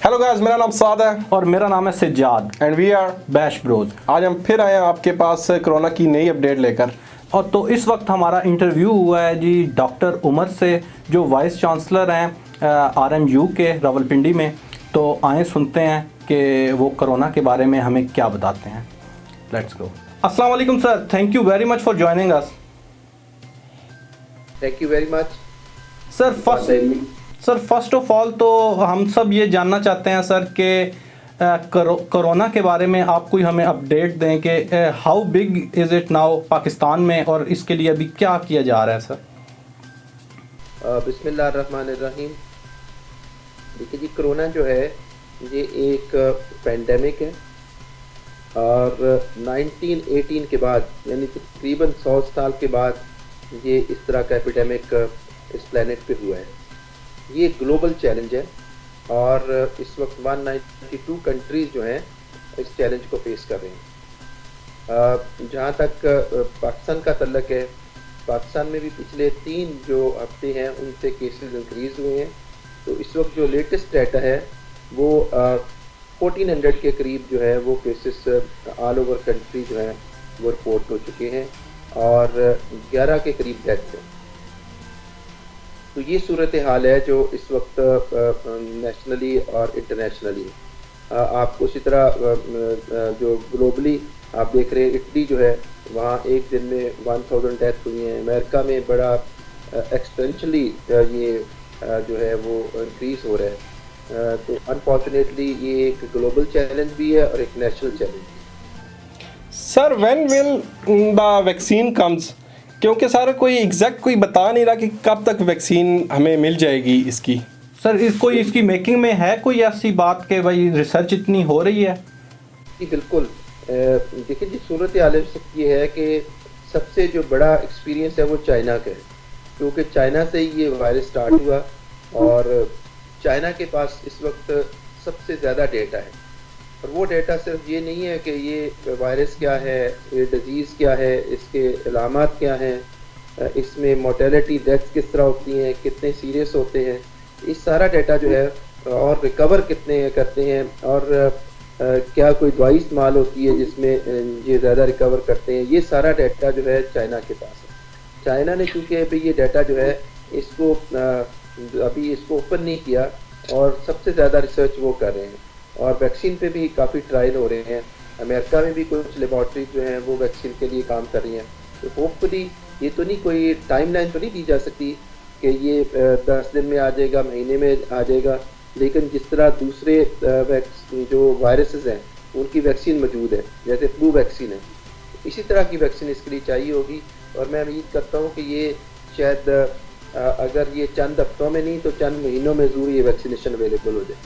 Hello guys, मेरा नाम साद है और मेरा नाम है Sijad and we are bash bros. आज हम फिर आए हैं आपके पास कोरोना की नई अपडेट लेकर। और तो इस वक्त हमारा इंटरव्यू हुआ है जी डॉक्टर उमर से, जो वाइस चांसलर हैं आरएमयू के रावलपिंडी में। तो आए सुनते हैं कि वो कोरोना के बारे में हमें क्या बताते हैं। Let's go. अस्सलाम वालेकुम sir, thank you very much for joining us. Thank you very much sir first of all तो हम सब ये जानना चाहते हैं सर कि कोरोना के बारे में आप कोई हमें अपडेट दें कि how big is it now Pakistan में, और इसके लिए अभी क्या किया जा रहा है सर। बिस्मिल्लाहिर्रहमानिर्रहीम। देखिए जी, कोरोना जो है ये एक पेंडेमिक है और 1918 के बाद यानी तकरीबन 100 साल के बाद ये इस तरह का एपिडेमिक इस प्लेनेट पे हुआ है। ये ग्लोबल चैलेंज है और इस वक्त 192 कंट्रीज़ जो हैं इस चैलेंज को फेस कर रहे हैं। जहाँ तक पाकिस्तान का तल्लक है, पाकिस्तान में भी पिछले 3 जो हफ्ते हैं उनसे केसेस इंक्रीज़ हुए हैं। तो इस वक्त जो लेटेस्ट डाटा है वो 1400 के करीब जो है वो केसेस ऑल ओवर कंट्री जो है वो रिपोर्ट हो चुके हैं और 11 के करीब डेथ है। तो ये सूरत हाल है जो इस वक्त नेशनली और इंटरनेशनली आपको उसी तरह जो ग्लोबली आप देख रहे हैं। इटली जो है वहाँ एक दिन में 1000 डेथ हुई हैं। अमेरिका में बड़ा एक्सपेंशली ये जो है वो इंक्रीज़ हो रहा है। तो अनफॉर्चुनेटली ये एक ग्लोबल चैलेंज भी है और एक नेशनल चैलेंज भी। Sir when will the vaccine comes, क्योंकि सर कोई एग्जैक्ट कोई बता नहीं रहा कि कब तक वैक्सीन हमें मिल जाएगी इसकी। सर कोई इसकी मेकिंग में है कोई ऐसी बात कि भाई रिसर्च इतनी हो रही है? जी बिल्कुल। देखिए जी, सूरत हाल ये है कि सबसे जो बड़ा एक्सपीरियंस है वो चाइना का है, क्योंकि चाइना से ही ये वायरस स्टार्ट हुआ और चाइना के पास इस वक्त सबसे ज़्यादा डेटा है। और वो डेटा सिर्फ ये नहीं है कि ये वायरस क्या है, ये डिज़ीज़ क्या है, इसके अलामात क्या हैं, इसमें मोर्टेलिटी डेथ्स किस तरह होती हैं, कितने सीरियस होते हैं, इस सारा डेटा जो है, और रिकवर कितने करते हैं और क्या कोई दवाई इस्तेमाल होती है जिसमें ये ज़्यादा रिकवर करते हैं, ये सारा डाटा जो है चाइना के पास है। चाइना ने चूँकि अभी ये डाटा जो है इसको अभी इसको ओपन नहीं किया और सबसे ज़्यादा रिसर्च वो कर रहे हैं और वैक्सीन पे भी काफ़ी ट्रायल हो रहे हैं। अमेरिका में भी कुछ लेबॉर्ट्री जो हैं वो वैक्सीन के लिए काम कर रही हैं। तो होपफुली ये तो नहीं, कोई टाइमलाइन तो नहीं दी जा सकती कि ये 10 दिन में आ जाएगा, महीने में आ जाएगा, लेकिन जिस तरह दूसरे जो वायरसेस हैं उनकी वैक्सीन मौजूद है, जैसे फ्लू वैक्सीन है, इसी तरह की वैक्सीन इसके लिए चाहिए होगी। और मैं उम्मीद करता हूँ कि ये शायद अगर ये चंद हफ्तों में नहीं तो चंद महीनों में ज़रूर ये वैक्सीनेशन अवेलेबल हो जाए।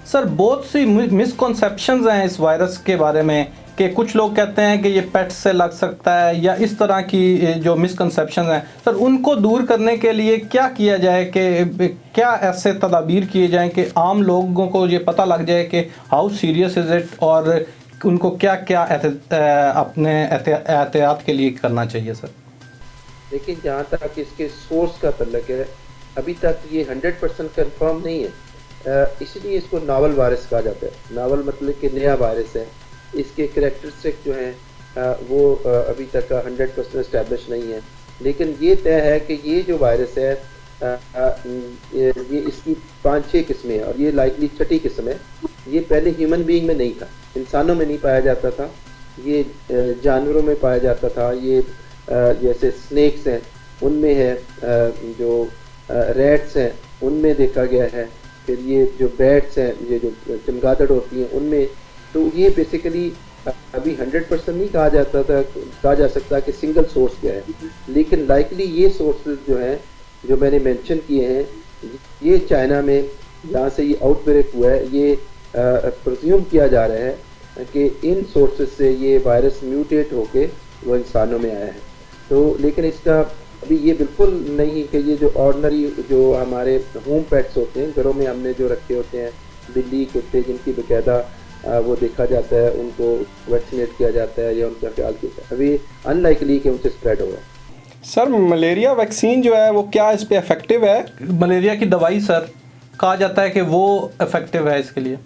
सर बहुत सी मिसकॉन्सेप्शंस हैं इस वायरस के बारे में कि कुछ लोग कहते हैं कि ये पेट से लग सकता है या इस तरह की जो मिसकॉन्सेप्शंस हैं, सर उनको दूर करने के लिए क्या किया जाए, कि क्या ऐसे तदाबीर किए जाएं कि आम लोगों को ये पता लग जाए कि हाउ सीरियस इज़ इट और उनको क्या क्या अपने एहतियात के लिए करना चाहिए। सर देखिए, जहाँ तक इसके सोर्स का तल्लक है, अभी तक ये 100% कन्फर्म नहीं है, इसलिए इसको नावल वायरस कहा जाता है। नावल मतलब कि नया वायरस है। इसके करैक्टरिस्टिक जो हैं वो अभी तक 100% इस्टेब्लिश नहीं है, लेकिन ये तय है कि ये जो वायरस है ये इसकी 5-6 किस्में हैं और ये लाइकली छठी किस्म है। ये पहले ह्यूमन बीइंग में नहीं था, इंसानों में नहीं पाया जाता था, ये जानवरों में पाया जाता था। ये जैसे स्नेक्स हैं उनमें है, जो रैट्स हैं उनमें देखा गया है, फिर ये जो बैट्स हैं, ये जो चमगादड़ होती हैं उनमें। तो ये बेसिकली अभी 100% नहीं कहा जा सकता कि सिंगल सोर्स क्या है, लेकिन लाइकली ये सोर्सेज जो हैं जो मैंने मेंशन किए हैं, ये चाइना में जहाँ से ये आउटब्रेक हुआ है, ये प्रिज्यूम किया जा रहा है कि इन सोर्सेज से ये वायरस म्यूटेट होके वो इंसानों में आया है। तो लेकिन इसका अभी ये बिल्कुल नहीं कि ये जो ऑर्डनरी जो हमारे होम पेट्स होते हैं, घरों में हमने जो रखे होते हैं, बिल्ली कुत्ते, जिनकी बाकायदा वो देखा जाता है, उनको वैक्सीनेट किया जाता है या उनका ख्याल किया जाता है, अभी अनलाइकली कि उनसे स्प्रेड होगा। सर मलेरिया वैक्सीन जो है वो क्या इस पे इफेक्टिव है? मलेरिया की दवाई सर कहा जाता है कि वो इफेक्टिव है इसके लिए?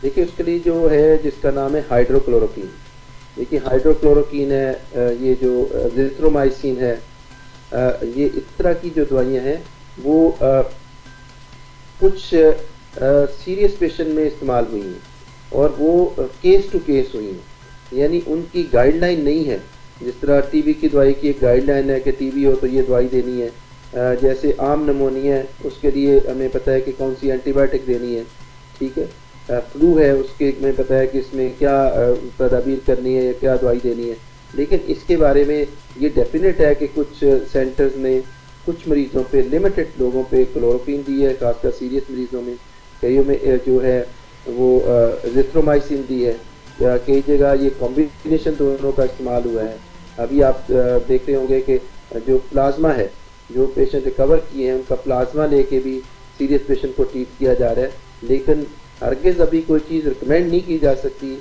देखिए उसके लिए जो है जिसका नाम है हाइड्रोक्लोरोक्वीन। देखिए हाइड्रोक्लोरोक्वीन है, ये जो एजिथ्रोमाइसिन है, ये इस तरह की जो दवाइयाँ हैं वो कुछ सीरियस पेशेंट में इस्तेमाल हुई हैं और वो केस टू केस हुई हैं, यानी उनकी गाइडलाइन नहीं है। जिस तरह टीबी की दवाई की एक गाइडलाइन है कि टीबी हो तो ये दवाई देनी है, जैसे आम नमोनिया है उसके लिए हमें पता है कि कौन सी एंटीबायोटिक देनी है, ठीक है। फ्लू है उसके में पता है कि इसमें क्या तदाबीर करनी है, क्या दवाई देनी है। लेकिन इसके बारे में ये डेफिनेट है कि कुछ सेंटर्स ने कुछ मरीजों पे, लिमिटेड लोगों पे क्लोरोक्वीन दी है, खासकर सीरियस मरीजों में। कईयों में जो है वो एजिथ्रोमाइसिन दी है, या कई जगह ये कॉम्बिनेशन दोनों का इस्तेमाल हुआ है। अभी आप देख रहे होंगे कि जो प्लाज्मा है, जो पेशेंट रिकवर किए हैं उनका प्लाज्मा लेके भी सीरियस पेशेंट को ट्रीट किया जा रहा है। लेकिन हरगिज़ अभी कोई चीज़ रिकमेंड नहीं की जा सकती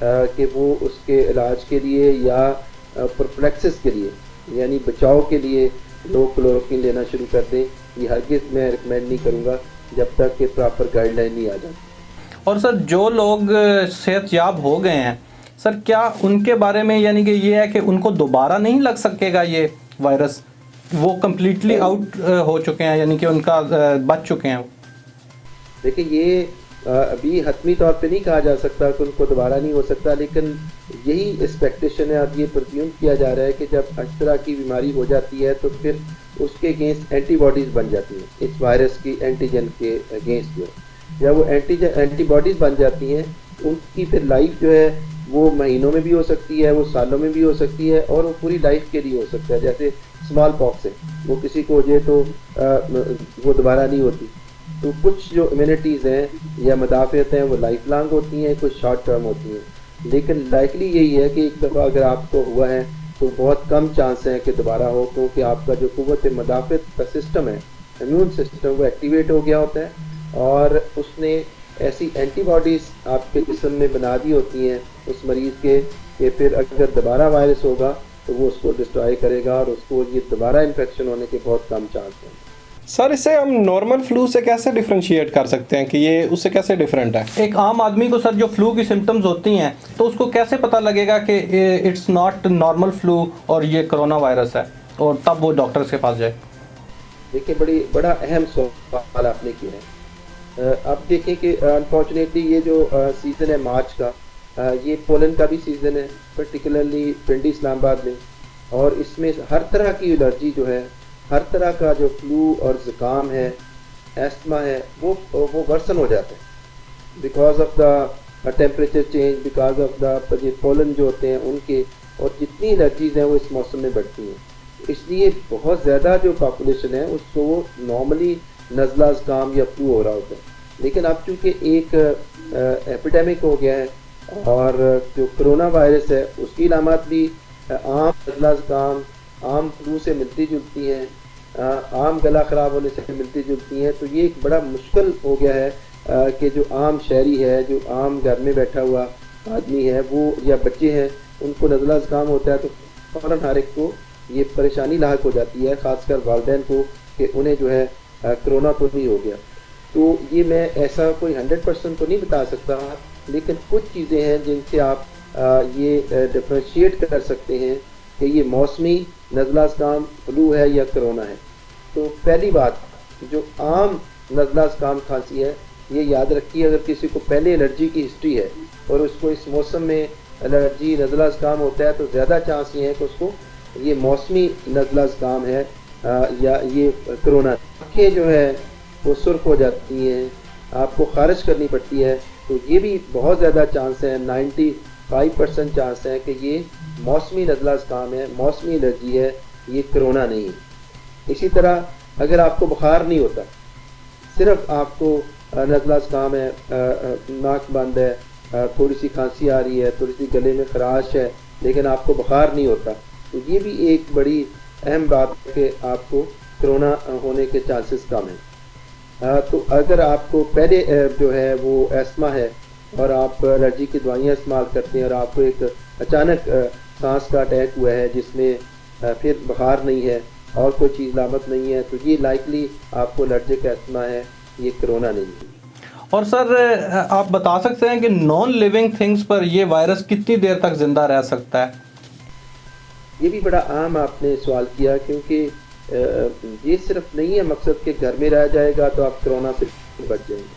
कि वो उसके इलाज के लिए या प्रोफिलैक्सिस के लिए, यानी बचाव के लिए लोग क्लोरोक्वीन लेना शुरू कर दें। ये हरगिज़ मैं रिकमेंड नहीं करूँगा जब तक कि प्रॉपर गाइडलाइन नहीं आ जाती। और सर जो लोग सेहतयाब हो गए हैं सर, क्या उनके बारे में यानी कि ये है कि उनको दोबारा नहीं लग सकेगा ये वायरस? वो कम्प्लीटली आउट हो चुके हैं, यानी कि उनका बच चुके हैं? देखिए ये अभी हतमी तौर पे नहीं कहा जा सकता कि उनको दोबारा नहीं हो सकता, लेकिन यही एक्सपेक्टेशन है, अब ये प्रज्यूम किया जा रहा है कि जब इस तरह की बीमारी हो जाती है तो फिर उसके अगेंस्ट एंटीबॉडीज़ बन जाती हैं, इस वायरस की एंटीजन के अगेंस्ट। जो जब वो एंटीबॉडीज़ बन जाती हैं उनकी फिर लाइफ जो है वो महीनों में भी हो सकती है, वो सालों में भी हो सकती है, और वो पूरी लाइफ के लिए हो सकता है। जैसे स्मॉल पॉक्स है, वो किसी को हो जाए तो वो दोबारा नहीं होती। तो कुछ जो इम्यूनिटीज़ हैं या मदाफ़ियत हैं वो लाइफ लॉन्ग होती हैं, कुछ शॉर्ट टर्म होती हैं। लेकिन लाइकली यही है कि एक दफ़ा अगर आपको हुआ है तो बहुत कम चांस है कि दोबारा हो, क्योंकि आपका जो क़ुव्वत मदाफ़ियत का सिस्टम है, इम्यून सिस्टम, वो एक्टिवेट हो गया होता है और उसने ऐसी एंटीबॉडीज़ आपके जिस्म में बना दी होती हैं उस मरीज़ के कि फिर अगर दोबारा वायरस होगा तो वो उसको डिस्ट्रॉय करेगा और उसको ये दोबारा इन्फेक्शन होने के बहुत कम चांस हैं। सर इसे हम नॉर्मल फ्लू से कैसे डिफरेंशिएट कर सकते हैं कि ये उससे कैसे डिफरेंट है? एक आम आदमी को सर जो फ्लू की सिम्टम्स होती हैं तो उसको कैसे पता लगेगा कि इट्स नॉट नॉर्मल फ्लू और ये कोरोना वायरस है, और तब वो डॉक्टर के पास जाए? देखिए बड़ा अहम सवाल आपने किया है। अब देखें कि अनफॉर्चुनेटली ये जो सीज़न है मार्च का, ये पोलन का भी सीज़न है, पर्टिकुलरली पिंडी इस्लामाबाद में, और इसमें हर तरह की एलर्जी जो है, हर तरह का जो फ्लू और ज़ुकाम है, एस्थमा है, वो वर्सन हो जाता है because of the temperature change, because of the ये पोलन जो होते हैं उनके, और जितनी एलर्जीज़ हैं वो इस मौसम में बढ़ती हैं। इसलिए बहुत ज़्यादा जो पॉपुलेशन है उसको वो नॉर्मली नज़ला ज़ुकाम या फ्लू हो रहा होता है। लेकिन अब चूँकि एक एपिडेमिक हो गया है और जो कोरोना वायरस है उसकी अलामत भी आम नज़ला ज़ुकाम, आम फ्लू से मिलती जुलती हैं, आम गला ख़राब होने से मिलती जुलती हैं, तो ये एक बड़ा मुश्किल हो गया है कि जो आम शहरी है, जो आम घर में बैठा हुआ आदमी है वो, या बच्चे हैं, उनको नज़ला ज़ुकाम होता है तो फ़ौरन हर एक को ये परेशानी लाहक हो जाती है, ख़ासकर वालिदैन को, कि उन्हें जो है कोरोना तो नहीं हो गया। तो ये मैं ऐसा कोई 100% तो नहीं बता सकता, लेकिन कुछ चीज़ें हैं जिनसे आप ये डिफ्रेंशिएट कर सकते हैं कि ये मौसमी नज़ला ज़ुकाम फ्लू है या कोरोना है। तो पहली बात, जो आम नज़ला ज़ुकाम खांसी है, ये याद रखिए, अगर किसी को पहले एलर्जी की हिस्ट्री है और उसको इस मौसम में एलर्जी नज़ला ज़ुकाम होता है तो ज़्यादा चांस ये है कि उसको ये मौसमी नज़ला ज़ुकाम है या ये कोरोना। आँखें जो है वो सुर्ख हो जाती हैं, आपको खारिज करनी पड़ती है, तो ये भी बहुत ज़्यादा चांस है, 95% चांस है कि ये मौसमी नज़ला ज़ुकाम है, मौसमी एलर्जी है, ये कोरोना नहीं है। इसी तरह अगर आपको बुखार नहीं होता, सिर्फ आपको नज़ला ज़ुकाम है, नाक बंद है, थोड़ी सी खांसी आ रही है, थोड़ी सी गले में खराश है, लेकिन आपको बुखार नहीं होता, तो ये भी एक बड़ी अहम बात है कि आपको कोरोना होने के चांसेस कम हैं। तो अगर आपको पहले जो है वो एस्थमा है और आप एलर्जी की दवाइयाँ इस्तेमाल करते हैं और आपको एक अचानक सांस का अटैक हुआ है जिसमें फिर बुखार नहीं है और कोई चीज़ लामत नहीं है, तो ये लाइकली आपको एलर्जिक एस्थमा है ये कोरोना नहीं है। और सर आप बता सकते हैं कि नॉन लिविंग थिंग्स पर ये वायरस कितनी देर तक जिंदा रह सकता है? ये भी बड़ा आम आपने सवाल किया, क्योंकि ये सिर्फ नहीं है मकसद कि घर में रह जाएगा तो आप कोरोना से बच जाएंगे,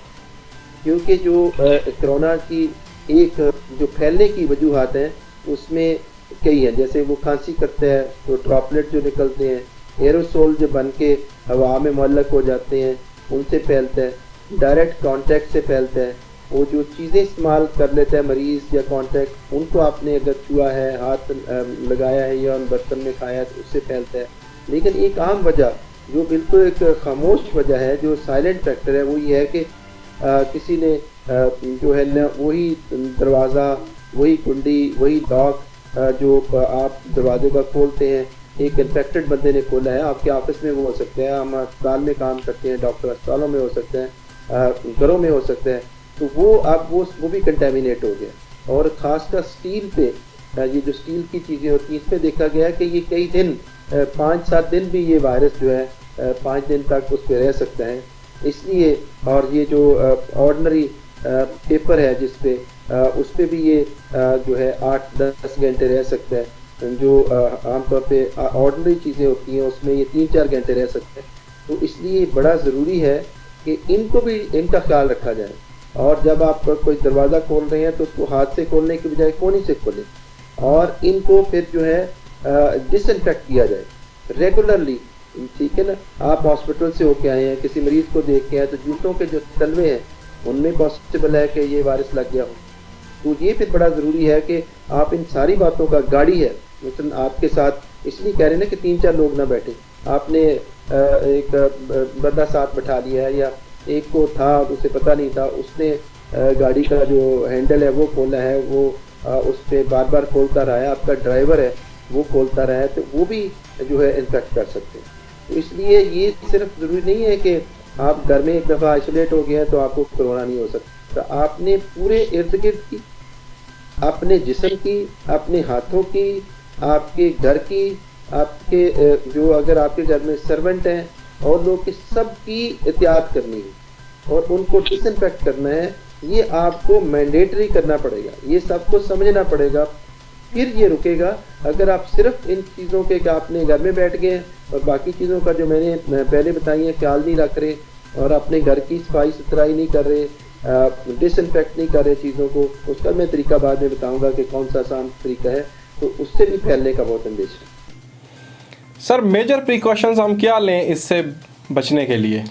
क्योंकि जो कोरोना की एक जो फैलने की वजूहत हैं उसमें कई हैं। जैसे वो खांसी करते हैं तो ड्रॉपलेट जो निकलते हैं, एरोसोल जो बन के हवा में मुअल्लक हो जाते हैं उनसे फैलता है, डायरेक्ट कांटेक्ट से फैलता है। वो जो चीज़ें इस्तेमाल कर लेता है मरीज़ या कांटेक्ट, उनको आपने अगर छुआ है, हाथ लगाया है या उन बर्तन में खाया है तो उससे फैलता है। लेकिन एक आम वजह जो बिल्कुल एक खामोश वजह है, जो साइलेंट फैक्टर है, वो ये है कि किसी ने जो है ना वही दरवाज़ा, वही कुंडी, वही लॉक जो आप दरवाजे का खोलते हैं, एक इन्फेक्टेड बंदे ने खोला है। आपके ऑफिस में वो हो सकता है, हम अस्पताल में काम करते हैं, डॉक्टर अस्पतालों में हो सकते हैं, घरों में हो सकते हैं, तो वो अब वो भी कंटेमिनेट हो गया। और ख़ासकर स्टील पे, ये जो स्टील की चीज़ें होती हैं, इस पर देखा गया है कि ये कई दिन 5-7 दिन भी ये वायरस जो है 5 दिन तक उस पर रह सकता है। इसलिए और ये जो ऑर्डनरी पेपर है जिस पे उस पर भी ये जो है 8-10 घंटे रह सकता है। जो आमतौर पे ऑर्डनरी चीज़ें होती हैं उसमें ये 3-4 घंटे रह सकते हैं। तो इसलिए बड़ा ज़रूरी है कि इनको भी, इनका ख्याल रखा जाए। और जब आप कोई दरवाज़ा खोल रहे हैं तो उसको हाथ से खोलने की बजाय कोनी से खोलें, और इनको फिर जो है डिसइंफेक्ट किया जाए रेगुलरली। ठीक है ना, आप हॉस्पिटल से होके आए हैं, किसी मरीज को देख के आए, तो जूतों के जो तलवे हैं उनमें पॉसिबल है कि ये वायरस लग गया हो। तो ये फिर बड़ा ज़रूरी है कि आप इन सारी बातों का, गाड़ी है मतलब आपके साथ, इसलिए कह रहे हैं ना कि 3-4 लोग ना बैठे। आपने एक बंदा साथ बैठा लिया है, या एक को था उसे पता नहीं था, उसने गाड़ी का जो हैंडल है वो खोला है, वो उस पर बार बार खोलता रहा है, आपका ड्राइवर है वो खोलता रहा है, तो वो भी जो है इन्फेक्ट कर सकते हैं। तो इसलिए ये सिर्फ ज़रूरी नहीं है कि आप घर में एक दफ़ा आइसोलेट हो गए हैं तो आपको कोरोना नहीं हो सकता। आपने पूरे इर्द गिर्द की, अपने जिस्म की, अपने हाथों की, आपके घर की, आपके जो अगर आपके घर में सर्वेंट हैं और लोग की, सबकी एहतियात करनी है और उनको डिसइंफेक्ट करना है। ये आपको मैंडेटरी करना पड़ेगा, ये सबको समझना पड़ेगा, फिर ये रुकेगा। अगर आप सिर्फ इन चीज़ों के, आपने घर में बैठ गए और बाकी चीज़ों का जो मैंने पहले बताई है ख्याल नहीं रख रहे, और अपने घर की सफाई सुथराई नहीं कर रहे, डिसइंफेक्ट नहीं कर रहे चीज़ों को, उसका मैं तरीका बाद में बताऊंगा कि कौन सा आसान तरीका है, तो उससे भी फैलने का बहुत अंदेशा है। सर मेजर प्रिकॉशंस हम क्या लें इससे बचने के लिए?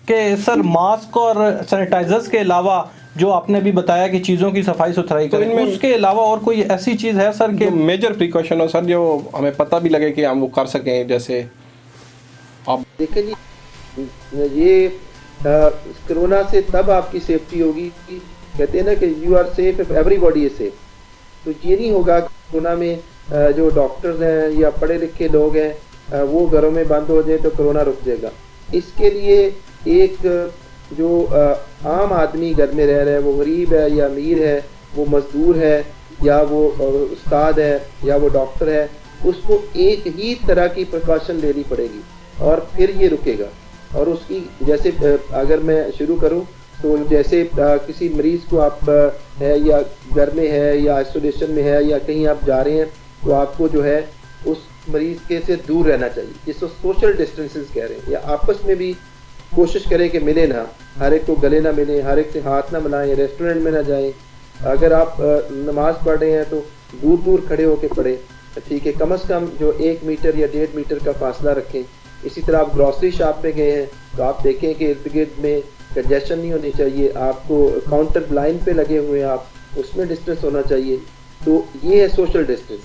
कि सर मास्क और सैनिटाइजर्स के अलावा जो आपने भी बताया कि चीज़ों की सफाई सुथराई तो करें, इनमें उसके अलावा और कोई ऐसी चीज़ है सर कि मेजर प्रिकॉशन हो सर, जो हमें पता भी लगे कि हम वो कर सकें? जैसे आप देखिए जी, ये कोरोना से तब आपकी सेफ्टी होगी कि कहते हैं ना कि you are safe if everybody is safe. तो ये नहीं होगा कोरोना में जो डॉक्टर्स हैं या पढ़े लिखे लोग हैं वो घरों में बंद हो जाए तो कोरोना रुक जाएगा। इसके लिए एक जो आम आदमी घर में रह रहा है, वो गरीब है या अमीर है, वो मजदूर है या वो उस्ताद है या वो डॉक्टर है, उसको एक ही तरह की प्रिकॉशन लेनी पड़ेगी और फिर ये रुकेगा। और उसकी जैसे अगर मैं शुरू करूं तो जैसे किसी मरीज़ को आप है या घर में है या आइसोलेशन में है या कहीं आप जा रहे हैं, तो आपको जो है उस मरीज़ के से दूर रहना चाहिए, जिसको सोशल डिस्टेंसेस कह रहे हैं, या आपस में भी कोशिश करें कि मिले ना, हर एक को गले ना मिले, हर एक से हाथ ना मिलाएं, रेस्टोरेंट में ना जाएं। अगर आप नमाज पढ़ रहे हैं तो दूर दूर खड़े होकर पढ़ें, ठीक है, कम से कम जो 1 मीटर या 1.5 मीटर का फासला रखें। इसी तरह आप ग्रॉसरी शॉप पे गए हैं तो आप देखें कि इर्द गिर्द में कंजेशन नहीं होनी चाहिए, आपको काउंटर लाइन पे लगे हुए हैं, आप उसमें डिस्टेंस होना चाहिए। तो ये है सोशल डिस्टेंस।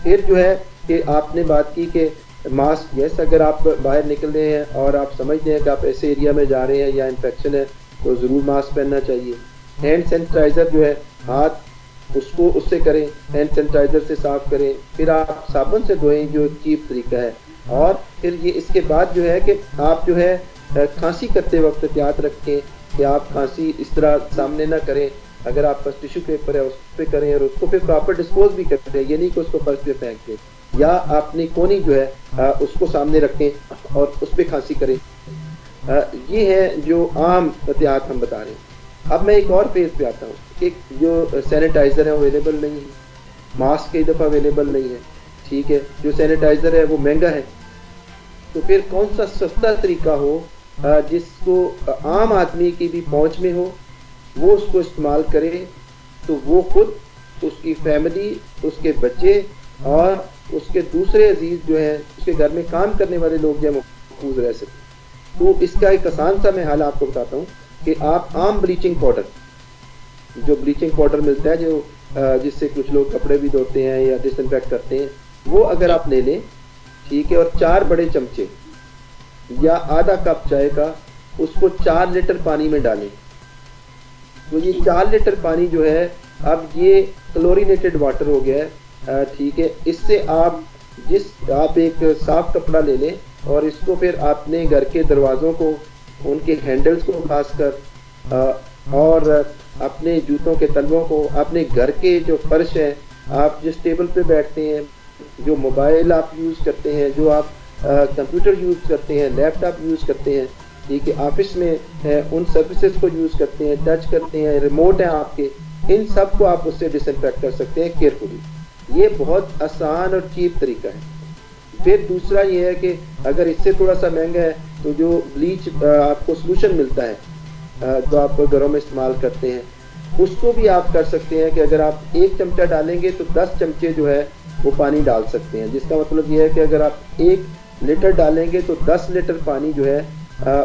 फिर जो है कि आपने बात की कि मास्क, यस, अगर आप बाहर निकल रहे हैं और आप समझते हैं कि आप ऐसे एरिया में जा रहे हैं या इन्फेक्शन है तो ज़रूर मास्क पहनना चाहिए। हैंड सैनिटाइज़र जो है, हाथ उसको उससे करें, हैंड सैनिटाइज़र से साफ़ करें, फिर आप साबुन से धोएं जो चीप तरीका है। और फिर ये इसके बाद जो है कि आप जो है खांसी करते वक्त एहतियात रखें कि आप खांसी इस तरह सामने ना करें। अगर आप पास टिश्यू पेपर है उस पर करें और उसको फिर प्रॉपर डिस्पोज भी करते हैं, ये नहीं कि उसको फर्श पे फेंक दें, या अपनी कोनी जो है उसको सामने रखें और उस पर खांसी करें। ये है जो आम एहतियात हम बता रहे हैं। अब मैं एक और फेज पे आता हूँ। एक जो सैनिटाइज़र है वो अवेलेबल नहीं है, मास्क कई दफ़ा अवेलेबल नहीं है, ठीक है, जो सैनिटाइज़र है वो महंगा है। तो फिर कौन सा सस्ता तरीका हो जिसको आम आदमी की भी पहुंच में हो, वो उसको इस्तेमाल करे, तो वो खुद, उसकी फैमिली, उसके बच्चे और उसके दूसरे अजीज जो हैं, उसके घर में काम करने वाले लोग जो हैं महफूज रह सकें। तो इसका एक आसान सा मैं हल आपको बताता हूँ कि आप आम ब्लीचिंग पाउडर, जो ब्लीचिंग पाउडर मिलता है जो जिससे कुछ लोग कपड़े भी धोते हैं या डिसइंफेक्ट करते हैं, वो अगर आप ले लें, ठीक है, और 4 बड़े चमचे या आधा कप चाय का, उसको 4 लीटर पानी में डालें। तो ये 4 लीटर पानी जो है, अब ये क्लोरीनेटेड वाटर हो गया है, ठीक है। इससे आप एक साफ कपड़ा ले लें और इसको फिर अपने घर के दरवाज़ों को, उनके हैंडल्स को खासकर, और अपने जूतों के तलवों को, अपने घर के जो फर्श है, आप जिस टेबल पे बैठते हैं, जो मोबाइल आप यूज़ करते हैं, जो आप कंप्यूटर यूज़ करते हैं, लैपटॉप यूज़ करते हैं, ठीक है, ऑफिस में है, उन सर्विसेज को यूज़ करते हैं, टच करते हैं, रिमोट है आपके, इन सब को आप उससे डिसइंफेक्ट कर सकते हैं केयरफुली। ये बहुत आसान और चीप तरीका है। फिर दूसरा ये है कि अगर इससे थोड़ा सा महंगा है तो जो ब्लीच आपको सोल्यूशन मिलता है जो आप घरों में इस्तेमाल करते हैं, उसको भी आप कर सकते हैं कि अगर आप 1 चमचा डालेंगे तो 10 चमचे जो है वो पानी डाल सकते हैं। जिसका मतलब ये है कि अगर आप 1 लीटर डालेंगे तो 10 लीटर पानी जो है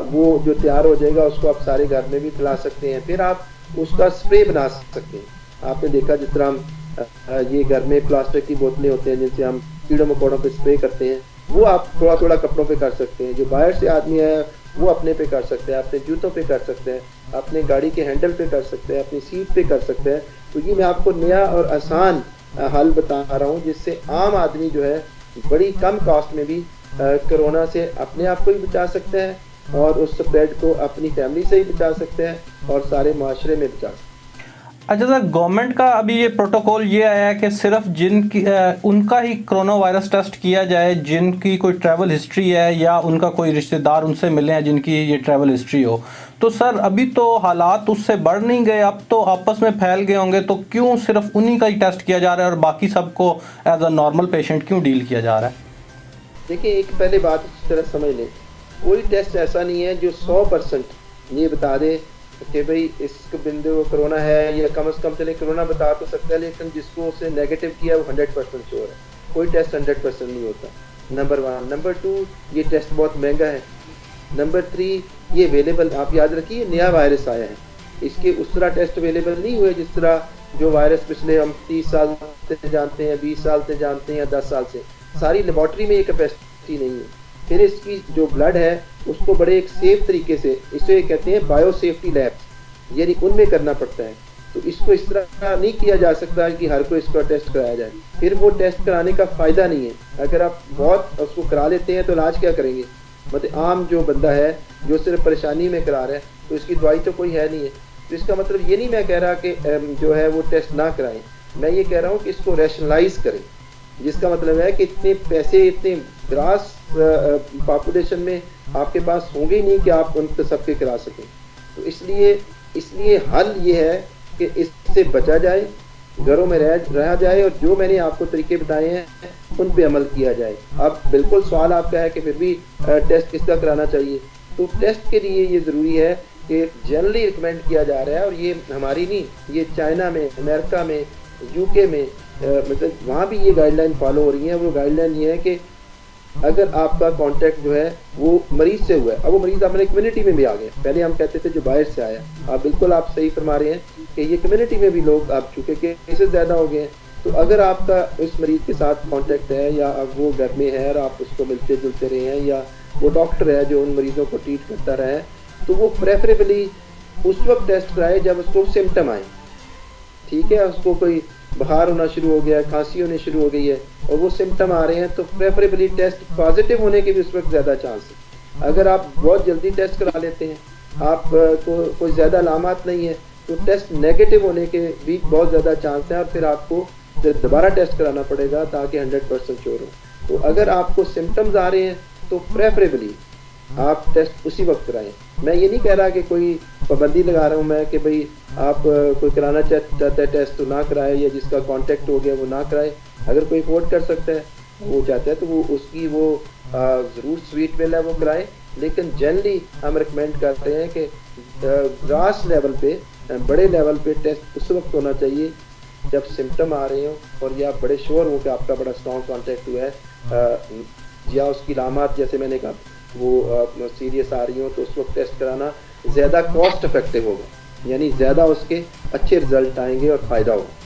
वो जो तैयार हो जाएगा, उसको आप सारे घर में भी पिला सकते हैं। फिर आप उसका स्प्रे बना सकते हैं। आपने देखा जिस तरह हम ये घर में प्लास्टिक की बोतलें होते हैं जिनसे हम कीड़ों मकोड़ों पे स्प्रे करते हैं, वो आप थोड़ा थोड़ा कपड़ों पे कर सकते हैं। जो बाहर से आदमी है वो अपने पे कर सकते हैं, अपने जूतों पे कर सकते हैं, अपने गाड़ी के हैंडल पे कर सकते हैं, अपनी सीट पे कर सकते हैं। तो ये मैं आपको नया और आसान हल बता रहा हूँ जिससे आम आदमी जो है बड़ी कम कॉस्ट में भी कोरोना से अपने आप को भी बचा सकते हैं और उस स्प्रेड को अपनी फैमिली से ही बचा सकते हैं और सारे माशरे में बचा सकते हैं। अच्छा सर, गवर्नमेंट का अभी ये प्रोटोकॉल ये आया है कि सिर्फ जिनकी उनका ही कोरोना वायरस टेस्ट किया जाए जिनकी कोई ट्रैवल हिस्ट्री है या उनका कोई रिश्तेदार उनसे मिले हैं जिनकी ये ट्रैवल हिस्ट्री हो। तो सर अभी तो हालात उससे बढ़ नहीं गए, अब तो आपस में फैल गए होंगे, तो क्यों सिर्फ उन्हीं का ही टेस्ट किया जा रहा है और बाकी सबको एज अ नॉर्मल पेशेंट क्यों डील किया जा रहा है? देखिए, एक पहले बात इस तरह समझ लें, कोई टेस्ट ऐसा नहीं है जो 100% ये बता दे कि भाई इस बिंदु कोरोना है, या कम से कम चले कोरोना बता तो सकता है, लेकिन जिसको उसने नेगेटिव किया वो 100% श्योर है। कोई टेस्ट 100% नहीं होता, नंबर 1। नंबर 2, ये टेस्ट बहुत महंगा है। नंबर 3, ये अवेलेबल, आप याद रखिए नया वायरस आया है, इसके उस तरह टेस्ट अवेलेबल नहीं हुए जिस तरह जो वायरस पिछले हम 30 साल से जानते हैं, 20 साल से जानते हैं या 10 साल से। सारी लेबॉर्ट्री में ये कैपेसिटी नहीं है। फिर इसकी जो ब्लड है उसको बड़े एक सेफ तरीके से, इसे कहते हैं बायो सेफ्टी लैब, यानी उनमें करना पड़ता है। तो इसको इस तरह नहीं किया जा सकता कि हर कोई इसका टेस्ट कराया जाए, फिर वो टेस्ट कराने का फ़ायदा नहीं है। अगर आप बहुत उसको करा लेते हैं तो इलाज क्या करेंगे? मतलब आम जो बंदा है जो सिर्फ परेशानी में करा रहा है तो इसकी दवाई तो कोई है नहीं है। तो इसका मतलब ये नहीं मैं कह रहा कि जो है वो टेस्ट ना कराएं, मैं ये कह रहा हूँ कि इसको रैशनलाइज करें, जिसका मतलब है कि इतने पैसे इतने ग्रास पॉपुलेशन में आपके पास होंगे ही नहीं कि आप उन सबके करा सकें। तो इसलिए हल ये है कि इससे बचा जाए, घरों में रहा जाए, और जो मैंने आपको तरीके बताए हैं उन पे अमल किया जाए। अब बिल्कुल सवाल आपका है कि फिर भी टेस्ट किसका कराना चाहिए, तो टेस्ट के लिए ये ज़रूरी है कि जनरली रिकमेंड किया जा रहा है, और ये हमारी नहीं, ये चाइना में, अमेरिका में, यूके में, मतलब वहाँ भी ये गाइडलाइन फॉलो हो रही है। वो गाइडलाइन ये है कि अगर आपका कांटेक्ट जो है वो मरीज से हुआ है, अब वो मरीज अपने कम्युनिटी में भी आ गया, पहले हम कहते थे जो बाहर से आया, आप बिल्कुल आप सही फरमा रहे हैं कि ये कम्युनिटी में भी लोग आप चूँकि केसेस ज़्यादा हो गए हैं, तो अगर आपका उस मरीज के साथ कांटेक्ट है या अब वो घर में है और आप उसको मिलते जुलते रहे हैं, या वो डॉक्टर है जो उन मरीजों को ट्रीट करता रहा है, तो वो प्रेफरेबली उस वक्त टेस्ट कराए जब उसको सिम्टम आए। ठीक है, उसको कोई बुखार होना शुरू हो गया है, खांसी होनी शुरू हो गई है और वो सिम्टम आ रहे हैं, तो प्रेफरेबली टेस्ट पॉजिटिव होने के भी उस वक्त ज़्यादा चांस है। अगर आप बहुत जल्दी टेस्ट करा लेते हैं, आप को कोई ज़्यादा अलामत नहीं है, तो टेस्ट नेगेटिव होने के भी बहुत ज़्यादा चांस है, और फिर आपको फिर दोबारा टेस्ट कराना पड़ेगा ताकि 100% श्योर हो। तो अगर आपको सिम्टम्स आ रहे हैं तो प्रेफरेबली आप टेस्ट उसी वक्त कराएं। मैं ये नहीं कह रहा कि कोई पाबंदी लगा रहा हूँ मैं कि भाई आप कोई कराना चाहता है टेस्ट तो ना कराए, या जिसका कांटेक्ट हो गया वो ना कराए। अगर कोई अफोर्ड कर सकता है, वो चाहता है, तो वो उसकी वो ज़रूर स्वीट बिल है वो कराए। लेकिन जनरली हम रिकमेंड करते हैं कि ग्रास लेवल पे, बड़े लेवल पे टेस्ट उस वक्त होना चाहिए जब सिम्टम आ रहे हो और या बड़े श्योर हो कि आपका बड़ा स्ट्रॉन्ग कॉन्टैक्ट हुआ है, या उसकी लामात जैसे मैंने कहा वो सीरियस आ रही हो, तो उस वक्त टेस्ट कराना ज़्यादा कॉस्ट इफेक्टिव होगा, यानी ज़्यादा उसके अच्छे रिजल्ट आएंगे और फ़ायदा होगा।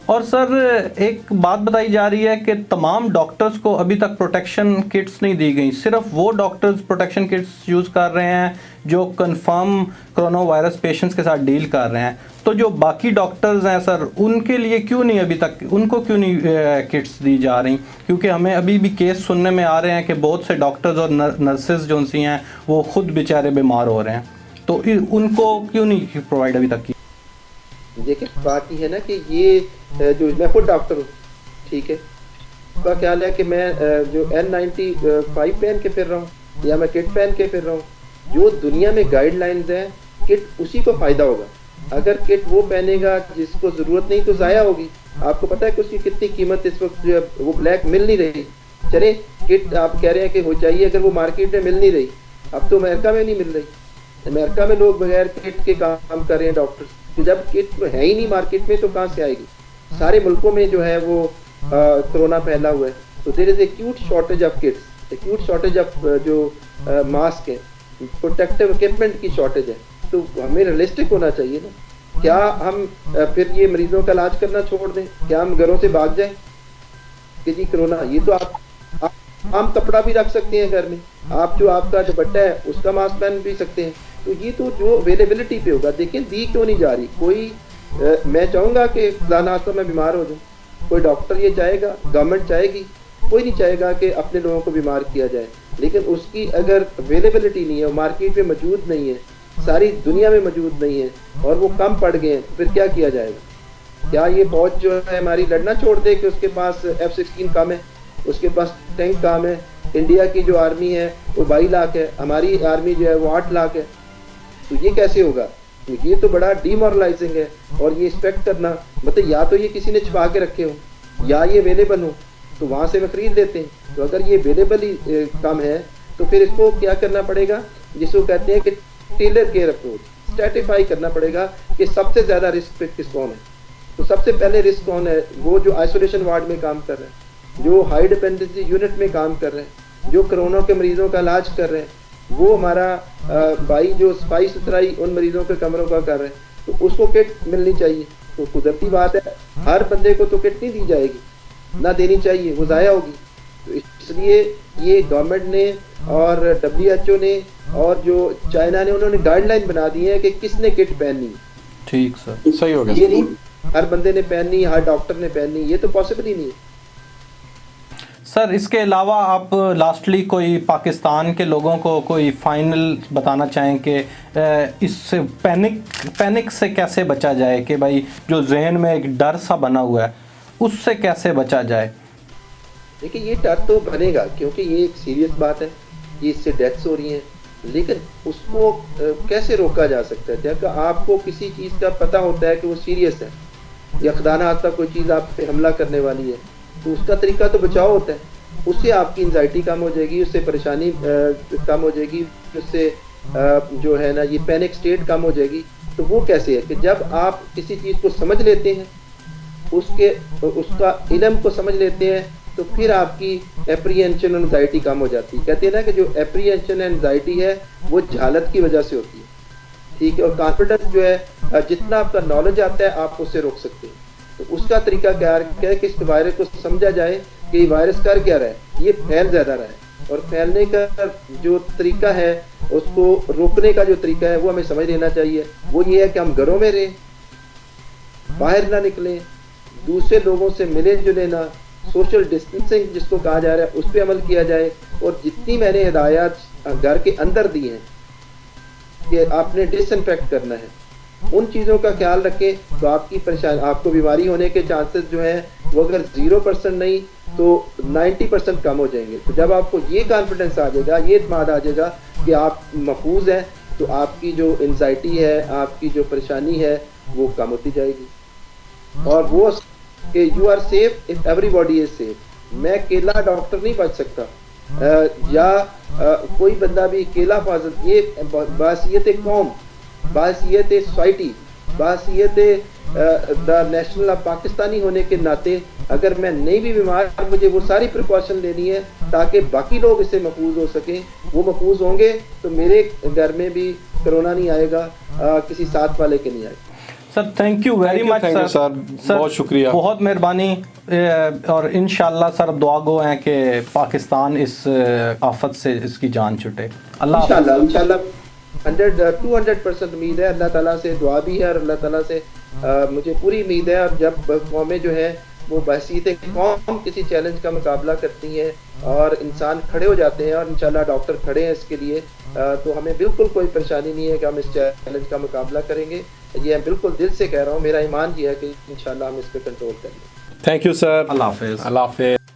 और सर एक बात बताई जा रही है कि तमाम डॉक्टर्स को अभी तक प्रोटेक्शन किट्स नहीं दी गई, सिर्फ वो डॉक्टर्स प्रोटेक्शन किट्स यूज़ कर रहे हैं जो कंफर्म कोरोना वायरस पेशेंट्स के साथ डील कर रहे हैं। तो जो बाकी डॉक्टर्स हैं सर, उनके लिए क्यों नहीं अभी तक, उनको क्यों नहीं किट्स दी जा रही? क्योंकि हमें अभी भी केस सुनने में आ रहे हैं कि बहुत से डॉक्टर्स और नर्सेज जो सी हैं वो खुद बेचारे बीमार हो रहे हैं, तो उनको क्यों नहीं प्रोवाइड अभी तक की? देखिए बात ये है ना कि ये जो मैं खुद डॉक्टर हूँ, ठीक है, उसका ख्याल है कि मैं जो N95 पहन के फिर रहा हूँ या मैं किट पहन के फिर रहा हूँ, जो दुनिया में गाइडलाइंस हैं किट उसी को फ़ायदा होगा। अगर किट वो पहनेगा जिसको ज़रूरत नहीं तो ज़ाया होगी। आपको पता है कि उसकी कितनी कीमत इस वक्त जो है वो ब्लैक मिल नहीं रही। चले किट आप कह रहे हैं कि हो चाहिए, अगर वो मार्केट में मिल नहीं रही, अब तो अमेरिका में नहीं मिल रही, अमेरिका में लोग बगैर किट के काम कर रहे हैं डॉक्टर्स, तो जब किट है ही नहीं मार्केट में तो कहाँ से आएगी? सारे मुल्कों में जो है वो कोरोना फैला हुआ है, तो there is acute shortage of kits, acute shortage of जो मास्क है, प्रोटेक्टिव इक्विपमेंट की शॉर्टेज है। तो हमें रियलिस्टिक होना चाहिए ना। क्या हम फिर ये मरीजों का इलाज करना छोड़ दें? क्या हम घरों से भाग जाएं कि जी कोरोना? ये तो आप आम कपड़ा भी रख सकते हैं घर में, आप जो आपका दुपट्टा है उसका मास्क पहन भी सकते हैं। तो ये तो जो अवेलेबिलिटी पे होगा। देखिए दी क्यों नहीं जा रही? कोई मैं चाहूँगा कि खुदा तो मैं बीमार हो जाऊँ, कोई डॉक्टर ये चाहेगा, गवर्नमेंट चाहेगी, कोई नहीं चाहेगा कि अपने लोगों को बीमार किया जाए, लेकिन उसकी अगर अवेलेबिलिटी नहीं है, मार्केट में मौजूद नहीं है, सारी दुनिया में मौजूद नहीं है और वो कम पड़ गए हैं, तो फिर क्या किया जाएगा? क्या ये फौज जो है हमारी लड़ना छोड़ दे कि उसके पास F-16 कम है, उसके पास टैंक कम है? इंडिया की जो आर्मी है वो 22 लाख है, हमारी आर्मी जो है वो 8 लाख है। तो ये कैसे होगा? तो ये तो बड़ा डीमोरलाइजिंग है। और ये एक्सपेक्ट करना, मतलब या तो ये किसी ने छुपा के रखे हो या ये अवेलेबल हो तो वहाँ से वे खरीद लेते हैं। तो अगर ये अवेलेबल ही कम है तो फिर इसको क्या करना पड़ेगा, जिसको कहते हैं कि टेलर केयर अप्रोच, स्ट्रेटिफाई करना पड़ेगा कि सबसे ज़्यादा रिस्क पे किस कौन है। तो सबसे पहले रिस्क कौन है? वो जो आइसोलेशन वार्ड में काम कर रहे हैं, जो हाई डिपेंडेंसी यूनिट में काम कर रहे हैं, जो कोरोना के मरीजों का इलाज कर रहे हैं, वो हमारा भाई जो सफाई सुथराई उन मरीजों के कमरों का कर रहे हैं, तो उसको किट मिलनी चाहिए। तो कुदरती बात है हर बंदे को तो किट नहीं दी जाएगी, ना देनी चाहिए, वो ज़ाया होगी। तो इसलिए ये गवर्नमेंट ने और WHO ने और जो चाइना ने, उन्होंने गाइडलाइन बना दी है कि किसने किट पहननी है। ठीक सर, सही हो गया। ये नहीं हर बंदे ने पहननी, हर डॉक्टर ने पहननी, ये तो पॉसिबल ही नहीं है। सर इसके अलावा आप लास्टली कोई पाकिस्तान के लोगों को कोई फाइनल बताना चाहें कि इससे पैनिक से कैसे बचा जाए, कि भाई जो जहन में एक डर सा बना हुआ है उससे कैसे बचा जाए? देखिए ये डर तो बनेगा क्योंकि ये एक सीरियस बात है, ये इससे डेथ्स हो रही हैं, लेकिन उसको कैसे रोका जा सकता है? जब आपको किसी चीज़ का पता होता है कि वो सीरियस है या खुदा ना खास्ता कोई चीज़ आप पे हमला करने वाली है, तो उसका तरीका तो बचाव होता है। उससे आपकी एंजाइटी कम हो जाएगी, उससे परेशानी कम हो जाएगी, उससे जो है ना ये पैनिक स्टेट कम हो जाएगी। तो वो कैसे है कि जब आप किसी चीज़ को समझ लेते हैं, उसका इल्म को समझ लेते हैं, तो फिर आपकी एप्रीहेंशन और एंजाइटी कम हो जाती है। कहते हैं ना कि जो एप्रीहेंशन एंड एंजाइटी है वो जहालत की वजह से होती है, ठीक है। और कॉन्फिडेंस जो है, जितना आपका नॉलेज आता है आप उससे रोक सकते हैं। तो उसका तरीका क्या है कि इस वायरस को समझा जाए कि ये वायरस कर क्या रहा है, ये फैल ज़्यादा रहा है, और फैलने का जो तरीका है, उसको रोकने का जो तरीका है वो हमें समझ लेना चाहिए। वो ये है कि हम घरों में रहें, बाहर ना निकलें, दूसरे लोगों से मिले जुले ना, सोशल डिस्टेंसिंग जिसको कहा जा रहा है उस पर अमल किया जाए, और जितनी मैंने हिदायत घर के अंदर दी हैं कि आपने डिसइंफेक्ट करना है, उन चीज़ों का ख्याल रखें, तो आपकी परेशानी, आपको बीमारी होने के चांसेस जो हैं वो अगर 0% नहीं तो 90% कम हो जाएंगे। तो जब आपको ये कॉन्फिडेंस आ जाएगा, ये इत्मीनान आ जाएगा, कि आप महफूज हैं तो आपकी जो एंजाइटी है, आपकी जो परेशानी है वो कम होती जाएगी। और वो कि you are safe if everybody is safe. मैं अकेला डॉक्टर नहीं बच सकता, कोई बंदा भी अकेला फाजल, ये बासियत कौम, बासियत सोसाइटी, बासियत द नेशनल ऑफ पाकिस्तानी होने के नाते अगर मैं नहीं भी बीमार, मुझे वो सारी प्रिकॉशन लेनी है ताकि बाकी लोग इससे महफूज हो सकें। वो महफूज होंगे तो मेरे घर में भी कोरोना नहीं आएगा, किसी साथ वाले के नहीं आएगा। Sir thank you very much thank you sir, बहुत शुक्रिया, बहुत मेहरबानी। और इंशाल्लाह सर दुआ गो हैं कि पाकिस्तान इस आफत से इसकी जान छुटे। अल्लाह इंशाल्लाह 200% उम्मीद है। अल्लाह ताला से दुआ भी है और अल्लाह ताला से मुझे पूरी उम्मीद है। अब जब कौमें जो है वो बहसीत कौम किसी चैलेंज का मुकाबला करती हैं और इंसान खड़े हो जाते हैं और इंशाल्लाह डॉक्टर खड़े हैं इसके लिए, तो हमें बिल्कुल कोई परेशानी नहीं है कि हम इस चैलेंज का मुकाबला करेंगे। ये मैं बिल्कुल दिल से कह रहा हूँ, मेरा ईमान ये है कि इंशाल्लाह हम इस पर कंट्रोल करेंगे। थैंक यू सर, अल्लाह हाफिज़। अल्लाह हाफिज़।